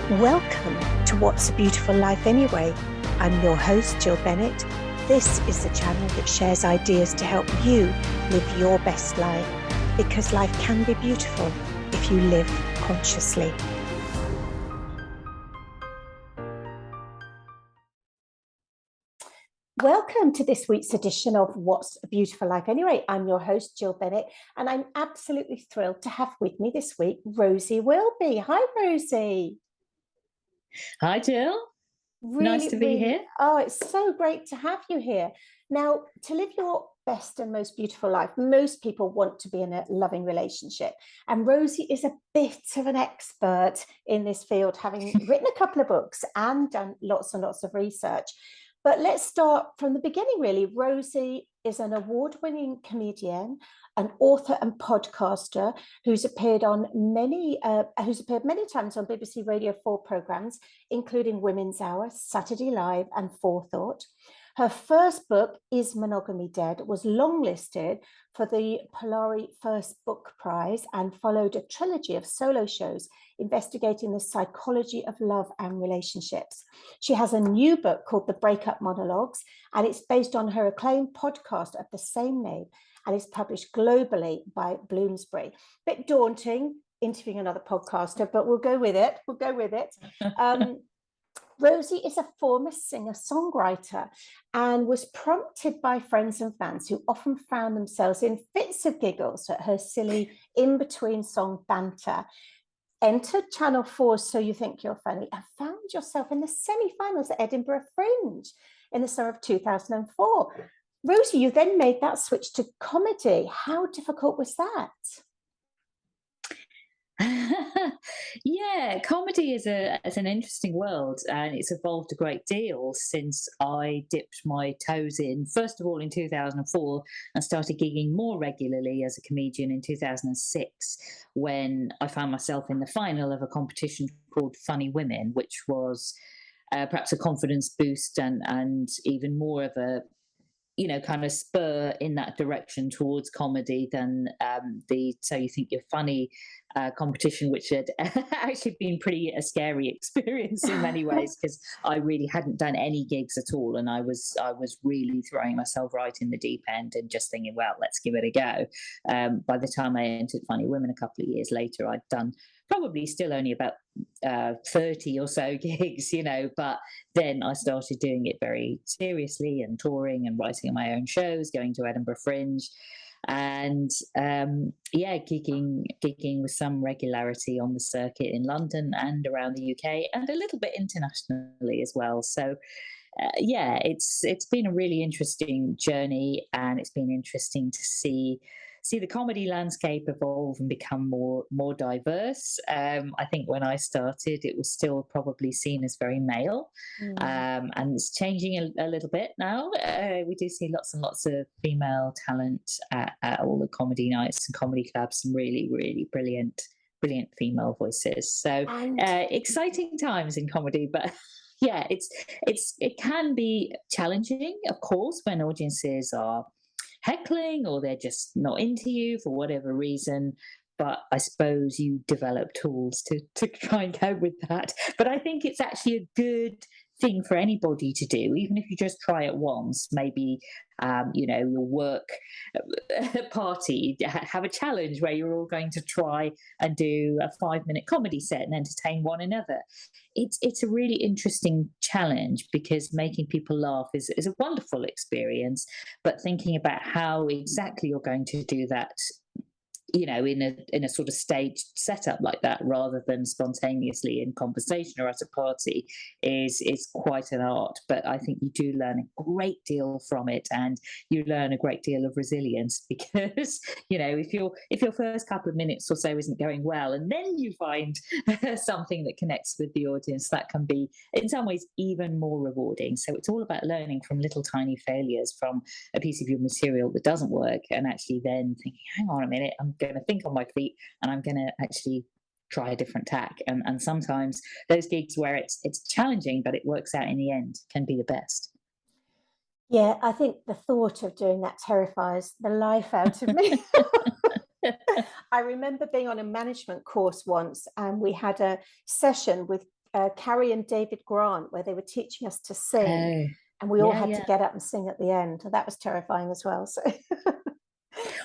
Welcome to What's a Beautiful Life Anyway? I'm your host, Jill Bennett. This is the channel that shares ideas to help you live your best life, because life can be beautiful if you live consciously. Welcome to this week's edition of What's a Beautiful Life Anyway? I'm your host, Jill Bennett, and I'm absolutely thrilled to have with me this week, Rosie Wilby. Hi, Rosie. Hi, Jill. Nice to be here. Oh, it's so great to have you here. Now, to live your best and most beautiful life, most people want to be in a loving relationship. And Rosie is a bit of an expert in this field, having written a couple of books and done lots and lots of research. But let's start from the beginning, really. Rosie is an award-winning comedienne, an author and podcaster who's appeared many times on BBC Radio 4 programmes, including Women's Hour, Saturday Live, and Forethought. Her first book, Is Monogamy Dead, was longlisted for the Polari First Book Prize and followed a trilogy of solo shows investigating the psychology of love and relationships. She has a new book called The Breakup Monologues, and it's based on her acclaimed podcast of the same name, and is published globally by Bloomsbury. Bit daunting, interviewing another podcaster, but we'll go with it. Rosie is a former singer-songwriter and was prompted by friends and fans who often found themselves in fits of giggles at her silly in-between song banter. Entered Channel 4 So You Think You're Funny and found yourself in the semi-finals at Edinburgh Fringe in the summer of 2004. Rosie, you then made that switch to comedy. How difficult was that? Yeah, comedy is an interesting world, and it's evolved a great deal since I dipped my toes in, first of all in 2004, and started gigging more regularly as a comedian in 2006, when I found myself in the final of a competition called Funny Women, which was perhaps a confidence boost and even more of a kind of spur in that direction towards comedy than the So You Think You're Funny competition, which had actually been a scary experience in many ways, because I really hadn't done any gigs at all, and I was really throwing myself right in the deep end and just thinking, well, let's give it a go. By the time I entered Funny Women a couple of years later, I'd done probably still only about 30 or so gigs, but then I started doing it very seriously and touring and writing my own shows, going to Edinburgh Fringe, and gigging with some regularity on the circuit in London and around the UK and a little bit internationally as well. So it's been a really interesting journey, and it's been interesting to see the comedy landscape evolve and become more diverse. I think when I started, it was still probably seen as very male, and it's changing a little bit now. We do see lots and lots of female talent at all the comedy nights and comedy clubs, some really, really brilliant female voices. So exciting times in comedy, but yeah, it can be challenging, of course, when audiences are heckling or they're just not into you for whatever reason. But I suppose you develop tools to try and cope with that. But I think it's actually a good thing for anybody to do, even if you just try it once. Maybe your work party, have a challenge where you're all going to try and do a 5-minute comedy set and entertain one another. It's a really interesting challenge, because making people laugh is a wonderful experience, but thinking about how exactly you're going to do that, in a sort of staged setup like that, rather than spontaneously in conversation or at a party, is quite an art. But I think you do learn a great deal from it, and you learn a great deal of resilience, because if your first couple of minutes or so isn't going well, and then you find something that connects with the audience, that can be in some ways even more rewarding. So it's all about learning from little tiny failures from a piece of your material that doesn't work, and actually then thinking, hang on a minute, I'm going to think on my feet, and I'm going to actually try a different tack. And sometimes those gigs where it's challenging but it works out in the end can be the best. Yeah, I think the thought of doing that terrifies the life out of me. I remember being on a management course once, and we had a session with Carrie and David Grant, where they were teaching us to sing, and we all had to get up and sing at the end. That was terrifying as well. So,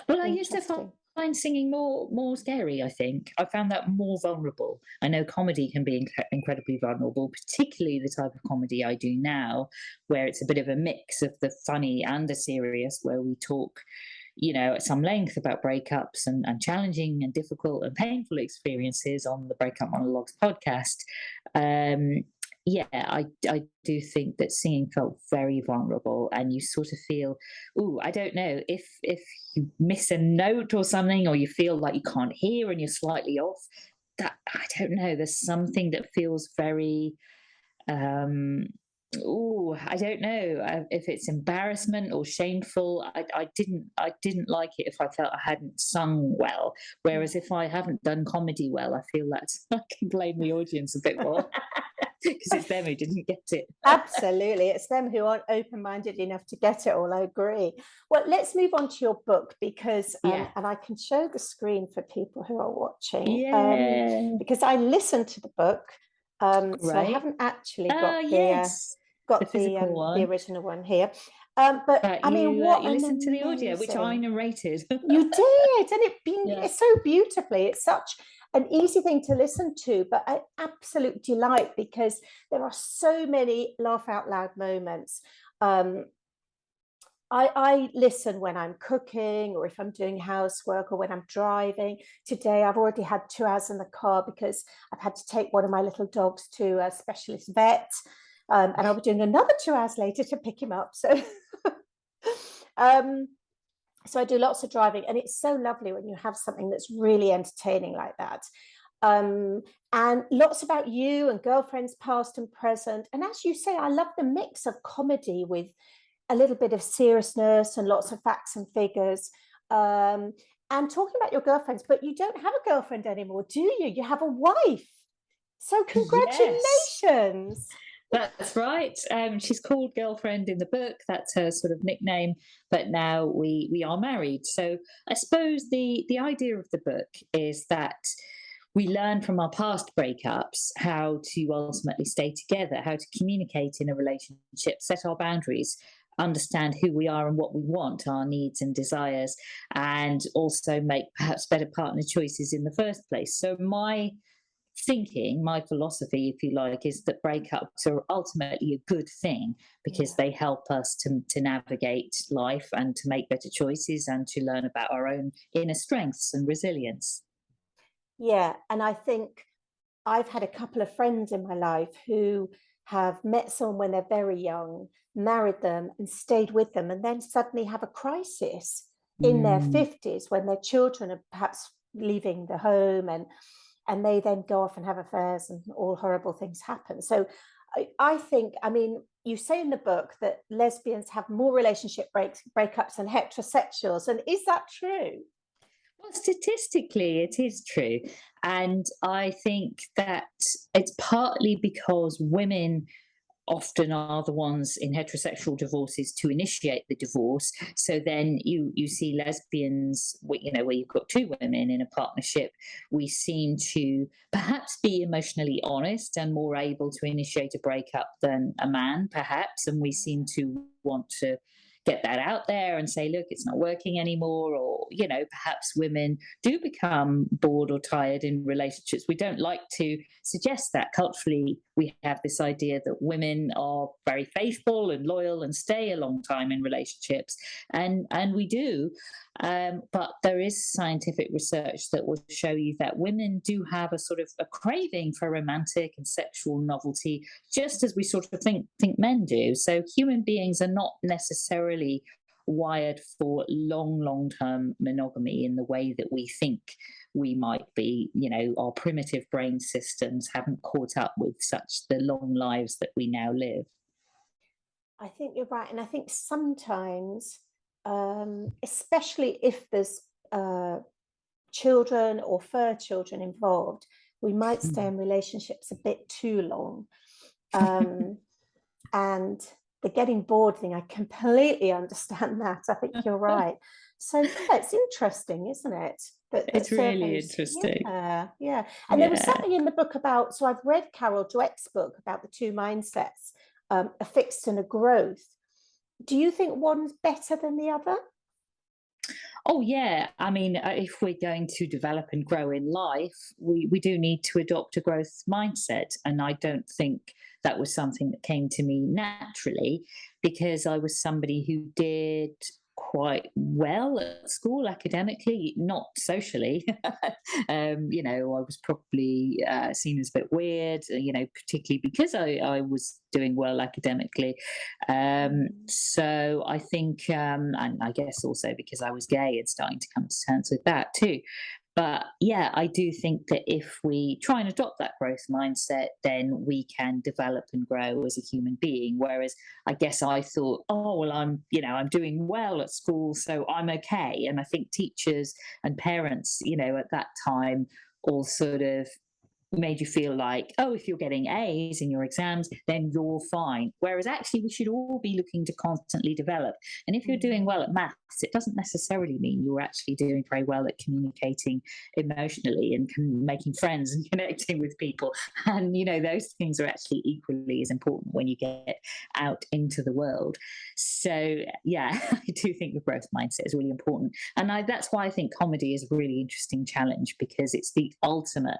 well, I used to find singing more scary. I think I found that more vulnerable. I know comedy can be incredibly vulnerable, particularly the type of comedy I do now, where it's a bit of a mix of the funny and the serious, where we talk, at some length about breakups and challenging and difficult and painful experiences on the Breakup Monologues podcast. I do think that singing felt very vulnerable, and you sort of feel, I don't know, if you miss a note or something, or you feel like you can't hear and you're slightly off, that, I don't know, there's something that feels very I don't know if it's embarrassment or shameful. I didn't like it if I felt I hadn't sung well. Whereas if I haven't done comedy well, I feel that I can blame the audience a bit more because it's them who didn't get it. Absolutely, it's them who aren't open-minded enough to get it all. I agree. Well, let's move on to your book, because and I can show the screen for people who are watching. Because I listened to the book. So I haven't actually got the original one here. But I mean, you listened to the audio, which I narrated. You did, and it's so beautifully. It's such an easy thing to listen to, but an absolute delight, because there are so many laugh out loud moments. I listen when I'm cooking, or if I'm doing housework, or when I'm driving. Today, I've already had 2 hours in the car because I've had to take one of my little dogs to a specialist vet. And I'll be doing another 2 hours later to pick him up. So, so I do lots of driving, and it's so lovely when you have something that's really entertaining like that. And lots about you and girlfriends past and present. And as you say, I love the mix of comedy with a little bit of seriousness and lots of facts and figures, and talking about your girlfriends. But you don't have a girlfriend anymore, do you? You have a wife. So congratulations. Yes. That's right. She's called Girlfriend in the book. That's her sort of nickname. But now we are married. So I suppose the idea of the book is that we learn from our past breakups how to ultimately stay together, how to communicate in a relationship, set our boundaries, understand who we are and what we want, our needs and desires, and also make perhaps better partner choices in the first place. So my thinking, my philosophy, if you like, is that breakups are ultimately a good thing, because they help us to navigate life and to make better choices and to learn about our own inner strengths and resilience. Yeah, and I think I've had a couple of friends in my life who have met someone when they're very young, married them and stayed with them, and then suddenly have a crisis in their 50s when their children are perhaps leaving the home, and they then go off and have affairs, and all horrible things happen. So I think, I mean, you say in the book that lesbians have more relationship breakups than heterosexuals. And is that true? Well, statistically, it is true. And I think that it's partly because women often are the ones in heterosexual divorces to initiate the divorce. So then you see lesbians, where you've got two women in a partnership, we seem to perhaps be emotionally honest and more able to initiate a breakup than a man, perhaps. And we seem to want to get that out there and say, look, it's not working anymore. Or, perhaps women do become bored or tired in relationships. We don't like to suggest that. Culturally, we have this idea that women are very faithful and loyal and stay a long time in relationships. And we do. But there is scientific research that will show you that women do have a sort of a craving for romantic and sexual novelty, just as we sort of think men do. So human beings are not necessarily wired for long-term monogamy in the way that we think we might be. Our primitive brain systems haven't caught up with such the long lives that we now live. I think you're right. And I think sometimes, especially if there's children or fur children involved, we might stay in relationships a bit too long. And the getting bored thing, I completely understand that. I think you're right. So yeah, it's interesting, isn't it? that It's really surveys. interesting. Yeah. And there was Yeah. something in the book about, so I've read Carol Dweck's book about the two mindsets, a fixed and a growth. Do you think one's better than the other? Oh, yeah. I mean, if we're going to develop and grow in life, we do need to adopt a growth mindset. And I don't think that was something that came to me naturally, because I was somebody who did quite well at school academically, not socially. I was probably seen as a bit weird, particularly because I was doing well academically. So I think, and I guess also because I was gay and starting to come to terms with that too. But yeah, I do think that if we try and adopt that growth mindset, then we can develop and grow as a human being. Whereas I guess I thought, oh, well, I'm doing well at school, so I'm okay. And I think teachers and parents, at that time all sort of made you feel like, oh, if you're getting A's in your exams, then you're fine. Whereas actually, we should all be looking to constantly develop. And if you're doing well at maths, it doesn't necessarily mean you're actually doing very well at communicating emotionally and making friends and connecting with people. And, those things are actually equally as important when you get out into the world. So, yeah, I do think the growth mindset is really important. And that's why I think comedy is a really interesting challenge, because it's the ultimate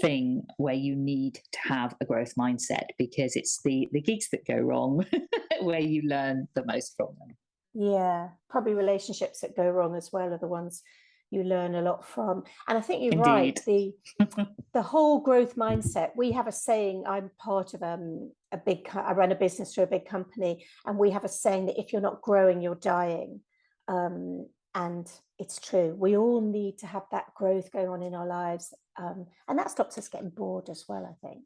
thing where you need to have a growth mindset, because it's the gigs that go wrong where you learn the most from them. Yeah, probably relationships that go wrong as well are the ones you learn a lot from. And I think you're Indeed. right. The whole growth mindset. We have a saying. I'm part of I run a business through a big company, and we have a saying that if you're not growing, you're dying. And it's true. We all need to have that growth going on in our lives, and that stops us getting bored as well, I think.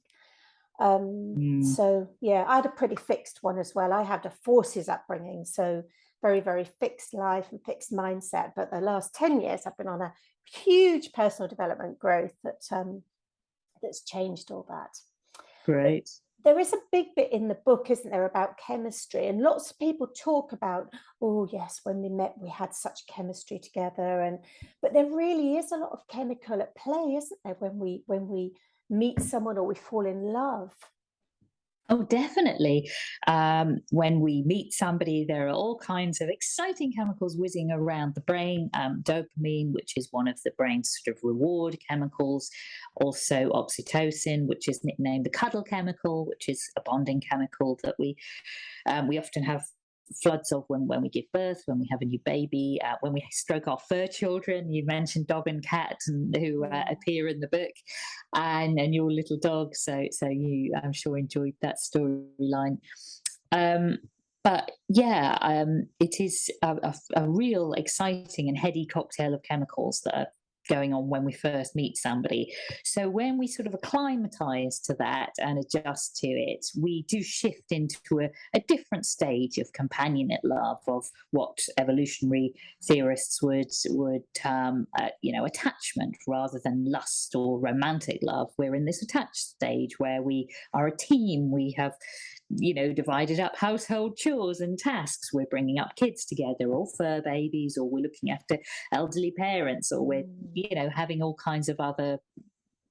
So yeah, I had a pretty fixed one as well. I had a forces upbringing, so very, very fixed life and fixed mindset. But the last 10 years, I've been on a huge personal development growth that's changed all that. Great. There is a big bit in the book, isn't there, about chemistry? And lots of people talk about, oh yes, when we met, we had such chemistry together. But there really is a lot of chemical at play, isn't there, when we meet someone or we fall in love? Oh, definitely. When we meet somebody, there are all kinds of exciting chemicals whizzing around the brain. Dopamine, which is one of the brain's sort of reward chemicals. Also, oxytocin, which is nicknamed the cuddle chemical, which is a bonding chemical that we often have floods of when we give birth, when we have a new baby, when we stroke our fur children. You mentioned dog and cat, who appear in the book, and your little dog. So you, I'm sure, enjoyed that storyline. But yeah, it is a real exciting and heady cocktail of chemicals that are going on when we first meet somebody. So when we sort of acclimatize to that and adjust to it, we do shift into a different stage of companionate love, of what evolutionary theorists would term, attachment rather than lust or romantic love. We're in this attached stage where we are a team. We have divided up household chores and tasks. We're bringing up kids together, or fur babies, or we're looking after elderly parents, or we're, having all kinds of other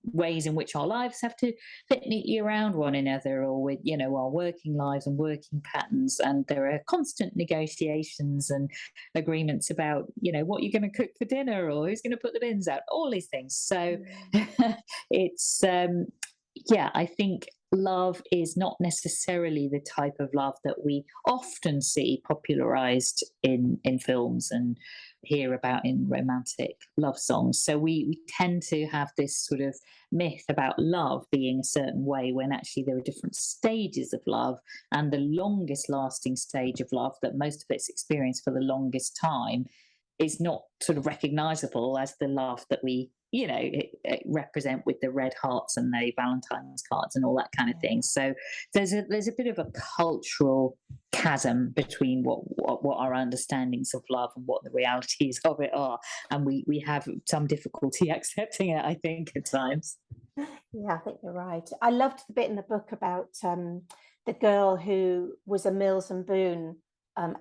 ways in which our lives have to fit neatly around one another, or with, our working lives and working patterns. And there are constant negotiations and agreements about, what you're going to cook for dinner, or who's going to put the bins out, all these things. So it's, I think love is not necessarily the type of love that we often see popularized in films and hear about in romantic love songs. So we tend to have this sort of myth about love being a certain way, when actually there are different stages of love, and the longest lasting stage of love that most of us experience for the longest time is not sort of recognizable as the love that we represent with the red hearts and the Valentine's cards and all that kind of thing. So there's a bit of a cultural chasm between what our understandings of love and what the realities of it are, and we have some difficulty accepting it, I think, at times. Yeah, I think you're right. I loved the bit in the book about the girl who was a Mills and Boon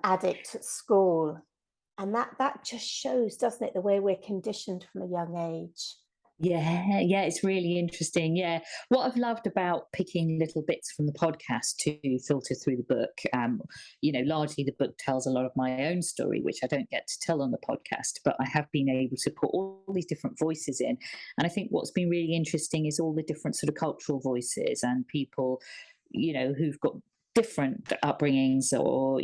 addict at school. And that just shows, doesn't it, the way we're conditioned from a young age. Yeah, it's really interesting. Yeah, what I've loved about picking little bits from the podcast to filter through the book, largely the book tells a lot of my own story, which I don't get to tell on the podcast, but I have been able to put all these different voices in. And I think what's been really interesting is all the different sort of cultural voices and people, who've got different upbringings or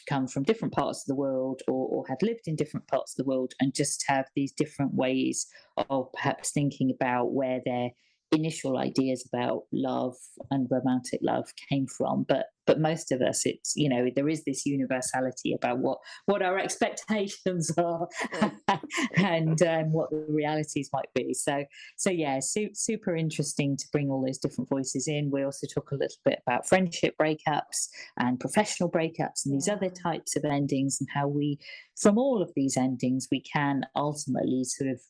come from different parts of the world or have lived in different parts of the world and just have these different ways of perhaps thinking about where their initial ideas about love and romantic love came from. But most of us, it's there is this universality about what our expectations are and what the realities might be. So yeah, super interesting to bring all those different voices in. We also talk a little bit about friendship breakups and professional breakups and these other types of endings, and how we, from all of these endings, we can ultimately sort of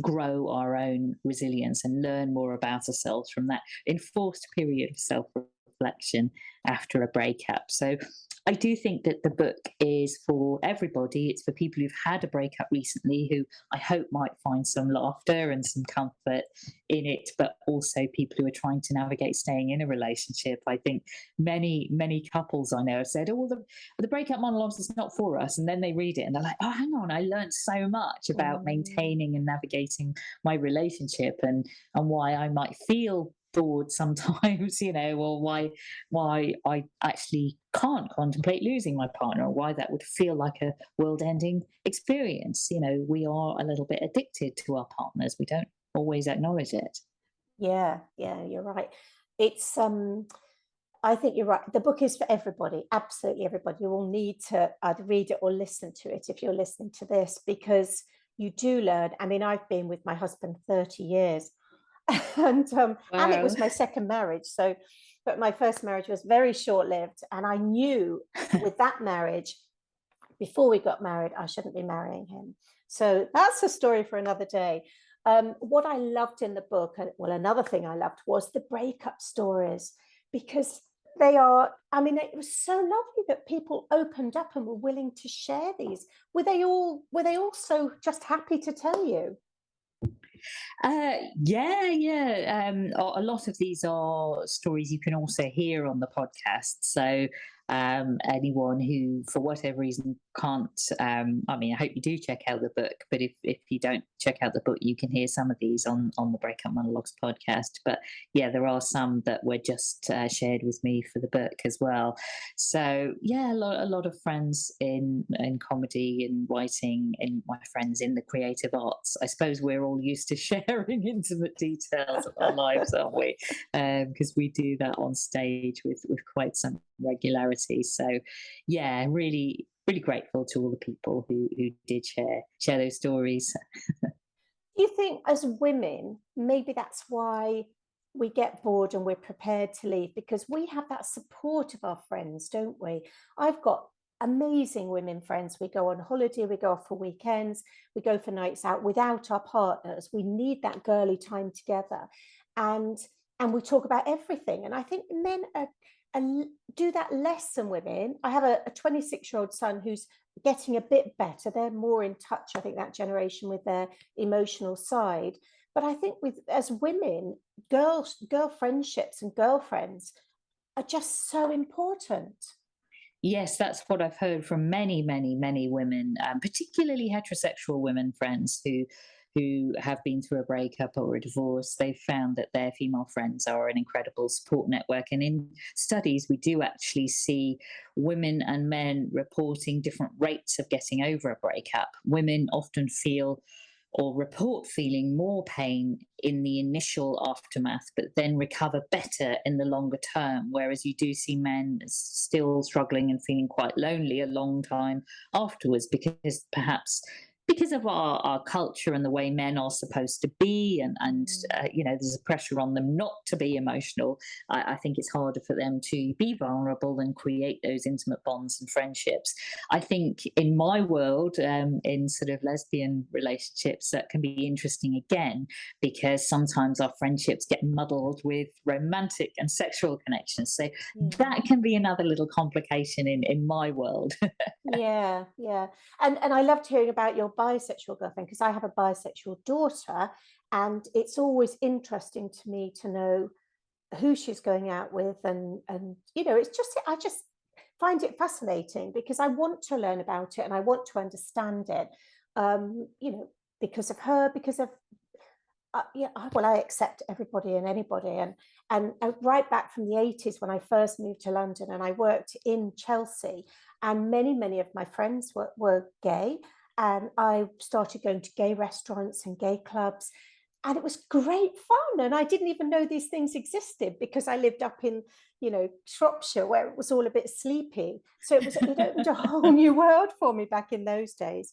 grow our own resilience and learn more about ourselves from that enforced period of self-reflection after a breakup. So I do think that the book is for everybody. It's for people who've had a breakup recently, who I hope might find some laughter and some comfort in it, but also people who are trying to navigate staying in a relationship. I think many couples I know have said, oh, well, the breakup monologues is not for us. And then they read it and they're like, oh, hang on, I learned so much about maintaining and navigating my relationship and why I might feel bored sometimes, or why I actually can't contemplate losing my partner, or why that would feel like a world-ending experience. We are a little bit addicted to our partners. We don't always acknowledge it. Yeah, you're right. It's I think you're right. The book is for everybody, absolutely everybody. You will need to either read it or listen to it if you're listening to this, because you do learn. I mean, I've been with my husband 30 years. And it was my second marriage. So, but my first marriage was very short-lived, and I knew with that marriage, before we got married, I shouldn't be marrying him. So that's a story for another day. What I loved in the book, another thing I loved was the breakup stories, because they are, I mean, it was so lovely that people opened up and were willing to share these. Were they all so just happy to tell you? Yeah. A lot of these are stories you can also hear on the podcast. So anyone who, for whatever reason, can't, I hope you do check out the book, but if you don't check out the book, you can hear some of these on the Breakup Monologues podcast. But yeah, there are some that were just shared with me for the book as well. So yeah, a lot of friends in comedy and writing, and my friends in the creative arts. I suppose we're all used to sharing intimate details of our lives, aren't we? Because we do that on stage with quite some regularity. So yeah, really grateful to all the people who did share those stories. Do you think, as women, maybe that's why we get bored and we're prepared to leave, because we have that support of our friends, don't we? I've got amazing women friends. We go on holiday, we go off for weekends, we go for nights out without our partners. We need that girly time together, and we talk about everything. And I think men do that less than women. I have a 26-year-old son who's getting a bit better. They're more in touch, I think, that generation, with their emotional side. But I think as women, girl friendships and girlfriends are just so important. Yes, that's what I've heard from many women, particularly heterosexual women friends who have been through a breakup or a divorce. They've found that their female friends are an incredible support network. And in studies, we do actually see women and men reporting different rates of getting over a breakup. Women often feel or report feeling more pain in the initial aftermath, but then recover better in the longer term. Whereas you do see men still struggling and feeling quite lonely a long time afterwards, because perhaps because of our culture and the way men are supposed to be, and you know, there's a pressure on them not to be emotional. I think it's harder for them to be vulnerable and create those intimate bonds and friendships. I think in my world, in sort of lesbian relationships, that can be interesting again, because sometimes our friendships get muddled with romantic and sexual connections. So that can be another little complication in my world. Yeah, yeah. And I loved hearing about your bisexual girlfriend, because I have a bisexual daughter, and it's always interesting to me to know who she's going out with, and you know, it's just, I just find it fascinating, because I want to learn about it and I want to understand it, you know, because of her, because of yeah, well, I accept everybody and anybody, and right back from the 80s when I first moved to London, and I worked in Chelsea, and many of my friends were gay, and I started going to gay restaurants and gay clubs, and it was great fun. And I didn't even know these things existed, because I lived up in, you know, Shropshire, where it was all a bit sleepy. So it opened a whole new world for me back in those days.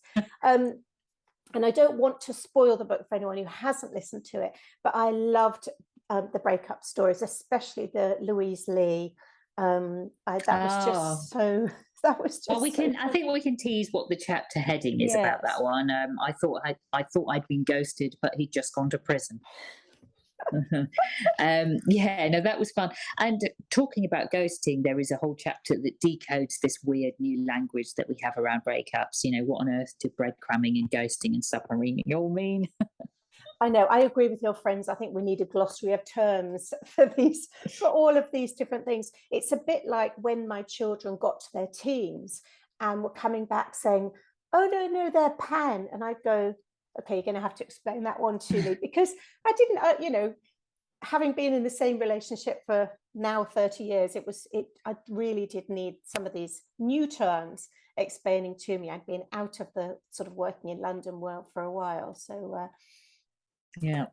And I don't want to spoil the book for anyone who hasn't listened to it, but I loved the breakup stories, especially the Louise Lee. That was just so. That was just. Well, we can. So I think we can tease what the chapter heading is about that one. I thought I'd been ghosted, but he'd just gone to prison. Yeah, no, that was fun. And talking about ghosting, there is a whole chapter that decodes this weird new language that we have around breakups. You know, what on earth do breadcrumbing and ghosting and submarine all mean? I know, I agree with your friends. I think we need a glossary of terms for these, for all of these different things. It's a bit like when my children got to their teens and were coming back saying, oh, no, they're pan. And I'd go, okay, you're going to have to explain that one to me, because I didn't, you know, having been in the same relationship for now 30 years, I really did need some of these new terms explaining to me. I'd been out of the sort of working in London world for a while. So, yeah.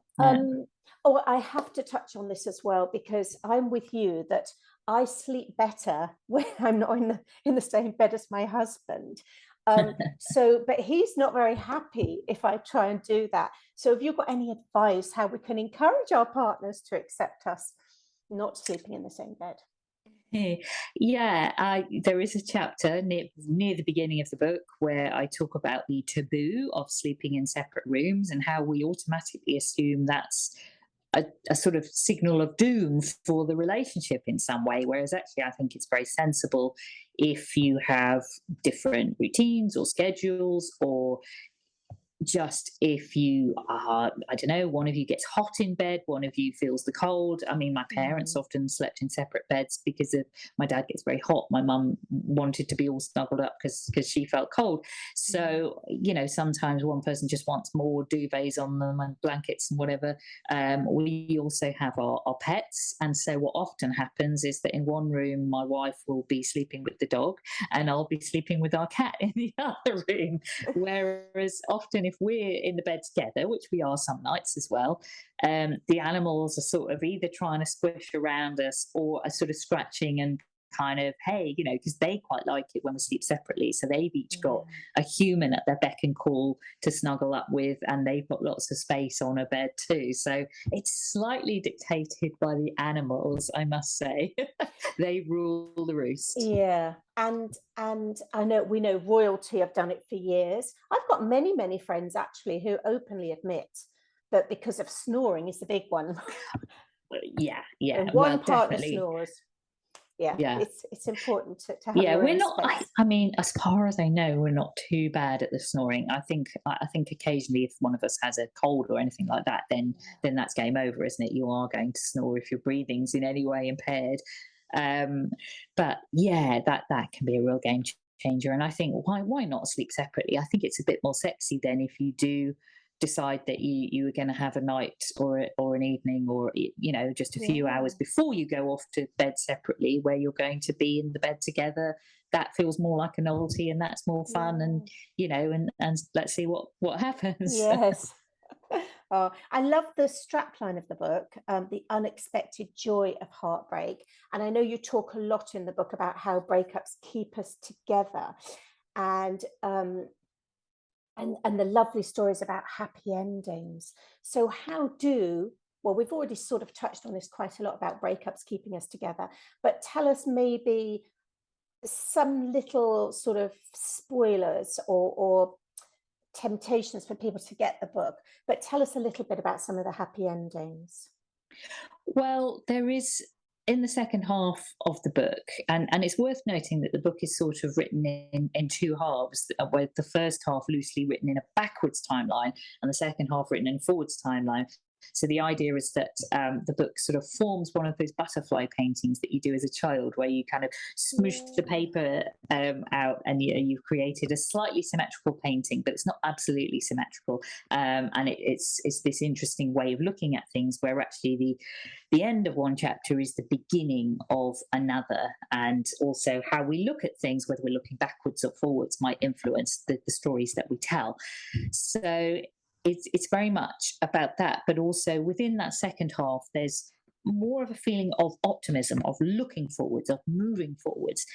Oh, I have to touch on this as well, because I'm with you that I sleep better when I'm not in the same bed as my husband. So, but he's not very happy if I try and do that. So have you got any advice how we can encourage our partners to accept us not sleeping in the same bed? Yeah, there is a chapter near the beginning of the book where I talk about the taboo of sleeping in separate rooms, and how we automatically assume that's a sort of signal of doom for the relationship in some way, whereas actually I think it's very sensible if you have different routines or schedules, or just if you are, I don't know, one of you gets hot in bed, one of you feels the cold. I mean, my parents often slept in separate beds because of my dad gets very hot. My mum wanted to be all snuggled up because she felt cold. So, you know, sometimes one person just wants more duvets on them and blankets and whatever. We also have our pets. And so what often happens is that in one room, my wife will be sleeping with the dog and I'll be sleeping with our cat in the other room. Whereas often if we're in the bed together, which we are some nights as well, the animals are sort of either trying to squish around us or are sort of scratching and kind of, hey, you know, because they quite like it when we sleep separately. So they've each got a human at their beck and call to snuggle up with, and they've got lots of space on a bed too. So it's slightly dictated by the animals, I must say. They rule the roost. Yeah, and I know we know royalty have done it for years. I've got many friends actually who openly admit that because of snoring is the big one. Yeah, And well, one partner definitely. snores. Yeah, it's important to have Yeah, your we're own not. space. I mean, as far as I know, we're not too bad at the snoring. I think occasionally, if one of us has a cold or anything like that, then that's game over, isn't it? You are going to snore if your breathing's in any way impaired. But yeah, that can be a real game changer. And I think why not sleep separately? I think it's a bit more sexy then if you do decide that you are going to have a night or an evening, or you know, just a few hours before you go off to bed separately, where you're going to be in the bed together. That feels more like a novelty, and that's more fun. And you know, and let's see what happens. Yes. Oh, I love the strapline of the book, the unexpected joy of heartbreak. And I know you talk a lot in the book about how breakups keep us together. And and the lovely stories about happy endings. So well, we've already sort of touched on this quite a lot about breakups keeping us together, but tell us maybe some little sort of spoilers or temptations for people to get the book, but tell us a little bit about some of the happy endings. Well, there is in the second half of the book, and it's worth noting that the book is sort of written in two halves, with the first half loosely written in a backwards timeline and the second half written in a forwards timeline. So the idea is that the book sort of forms one of those butterfly paintings that you do as a child, where you kind of smoosh the paper out, and you've created a slightly symmetrical painting, but it's not absolutely symmetrical. And it's this interesting way of looking at things, where actually the end of one chapter is the beginning of another, and also how we look at things, whether we're looking backwards or forwards, might influence the stories that we tell. So it's very much about that, but also within that second half, there's more of a feeling of optimism, of looking forwards, of moving forwards.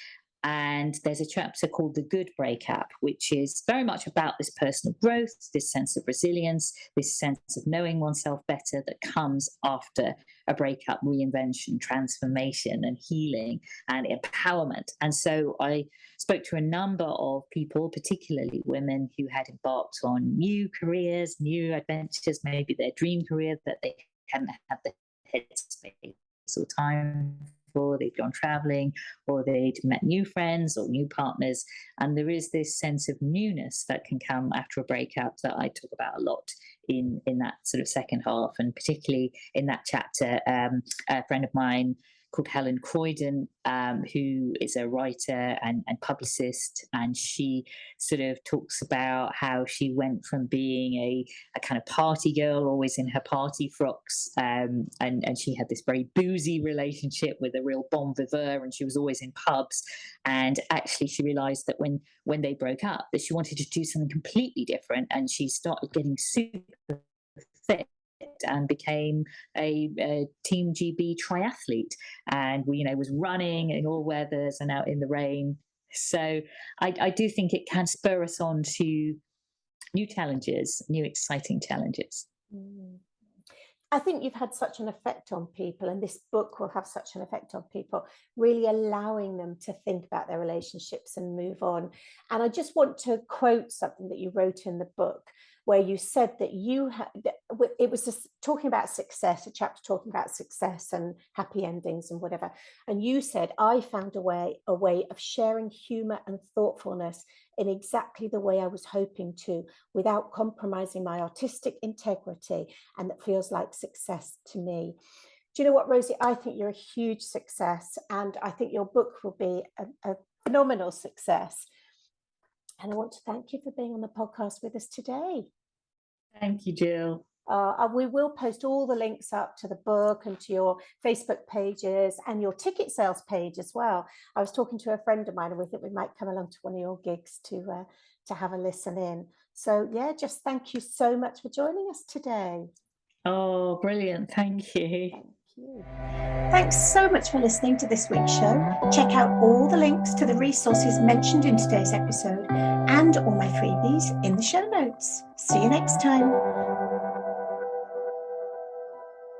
And there's a chapter called The Good Breakup, which is very much about this personal growth, this sense of resilience, this sense of knowing oneself better that comes after a breakup, reinvention, transformation, and healing and empowerment. And so I spoke to a number of people, particularly women, who had embarked on new careers, new adventures, maybe their dream career that they hadn't had the headspace or time for. They'd gone traveling, or they'd met new friends or new partners. And there is this sense of newness that can come after a breakup that I talk about a lot in that sort of second half. And particularly in that chapter, a friend of mine called Helen Croydon, who is a writer and publicist, and she sort of talks about how she went from being a kind of party girl, always in her party frocks, and she had this very boozy relationship with a real bon viveur, and she was always in pubs. And actually she realized that when they broke up, that she wanted to do something completely different, and she started getting super fit and became a Team GB triathlete, and was running in all weathers and out in the rain. So I do think it can spur us on to new challenges, new exciting challenges. I think you've had such an effect on people, and this book will have such an effect on people, really allowing them to think about their relationships and move on. And I just want to quote something that you wrote in the book, where you said that it was just talking about success, a chapter talking about success and happy endings and whatever. And you said, I found a way of sharing humor and thoughtfulness in exactly the way I was hoping to, without compromising my artistic integrity, and that feels like success to me. Do you know what, Rosie? I think you're a huge success, and I think your book will be a phenomenal success. And I want to thank you for being on the podcast with us today. Thank you, Jill. We will post all the links up to the book and to your Facebook pages and your ticket sales page as well. I was talking to a friend of mine, and we think we might come along to one of your gigs to have a listen in. So yeah, just thank you so much for joining us today. Oh, brilliant. Thank you. Thank you. Thanks so much for listening to this week's show. Check out all the links to the resources mentioned in today's episode and all my freebies in the show notes. See you next time.